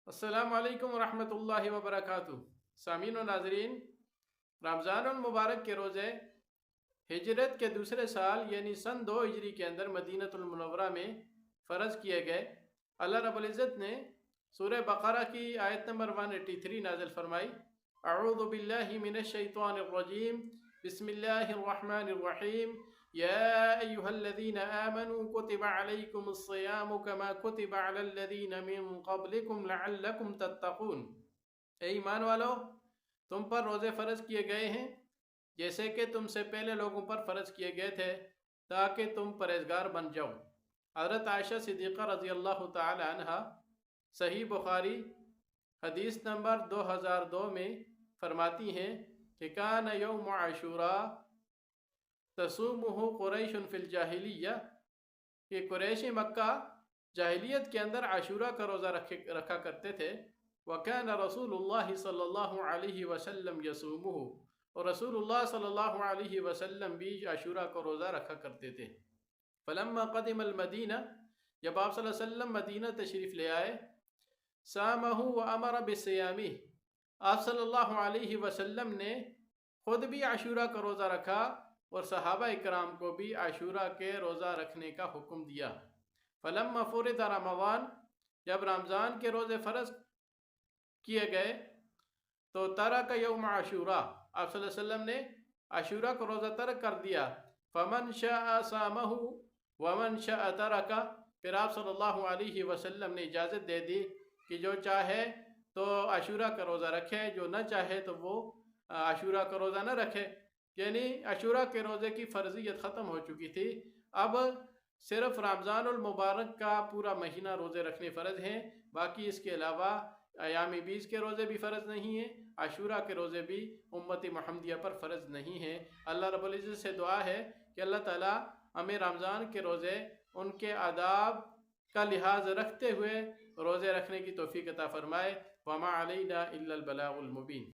السلام علیکم ورحمۃ اللہ وبرکاتہ۔ سامعین و ناظرین، رمضان المبارک کے روزے ہجرت کے دوسرے سال یعنی سن 2 ہجری کے اندر مدینہ المنورہ میں فرض کیے گئے۔ اللہ رب العزت نے سورہ بقرہ کی آیت نمبر 183 نازل فرمائی۔ اعوذ باللہ من الشیطان الرجیم، بسم اللہ الرحمن الرحیم، یا ایہا الذین آمنوا کتب علیکم الصیام کما کتب علی الذین من قبلکم لعلکم تتقون۔ اے ایمان والو، تم پر روزے فرض کیے گئے ہیں جیسے کہ تم سے پہلے لوگوں پر فرض کیے گئے تھے تاکہ تم پرہیزگار بن جاؤ۔ حضرت عائشہ صدیقہ رضی اللہ تعالی عنہ صحیح بخاری حدیث نمبر 2002 میں فرماتی ہیں کہ کان یوم عاشوراء تصومہ قریش فی الجاہلیہ، کہ قریش مکہ جاہلیت کے اندر عاشوراء کا روزہ رکھا کرتے تھے۔ وَكَانَ رسول اللہ صلی اللہ علیہ وسلم یصومہ، اور رسول اللہ صلی اللہ علیہ وسلم بھی عاشوراء کا روزہ رکھا کرتے تھے۔ فلما قدم المدینہ، جب آپ صلی اللہ علیہ وسلم مدینہ تشریف لے آئے، سامہ وامر بصیامہ، آپ صلی اللہ علیہ وسلم نے خود بھی عاشوراء کا روزہ رکھا اور صحابہ اکرام کو بھی عاشوراء کے روزہ رکھنے کا حکم دیا۔ فلما فرض رمضان، جب رمضان کے روزے فرض کیے گئے تو ترک یوم عاشوراء، آپ صلی اللہ علیہ وسلم نے عاشوراء کا روزہ ترک کر دیا۔ فمن شاء صامہ ومن شاء ترک، پھر آپ صلی اللہ علیہ وسلم نے اجازت دے دی کہ جو چاہے تو عاشوراء کا روزہ رکھے، جو نہ چاہے تو وہ عاشوراء کا روزہ نہ رکھے۔ یعنی عاشوراء کے روزے کی فرضیت ختم ہو چکی تھی، اب صرف رمضان المبارک کا پورا مہینہ روزے رکھنے فرض ہیں، باقی اس کے علاوہ ایام 20 کے روزے بھی فرض نہیں ہیں، عاشوراء کے روزے بھی امت محمدیہ پر فرض نہیں ہیں۔ اللہ رب العزت سے دعا ہے کہ اللہ تعالی ہمیں رمضان کے روزے ان کے آداب کا لحاظ رکھتے ہوئے روزے رکھنے کی توفیق عطا فرمائے۔ وما علینا الا البلاغ المبین۔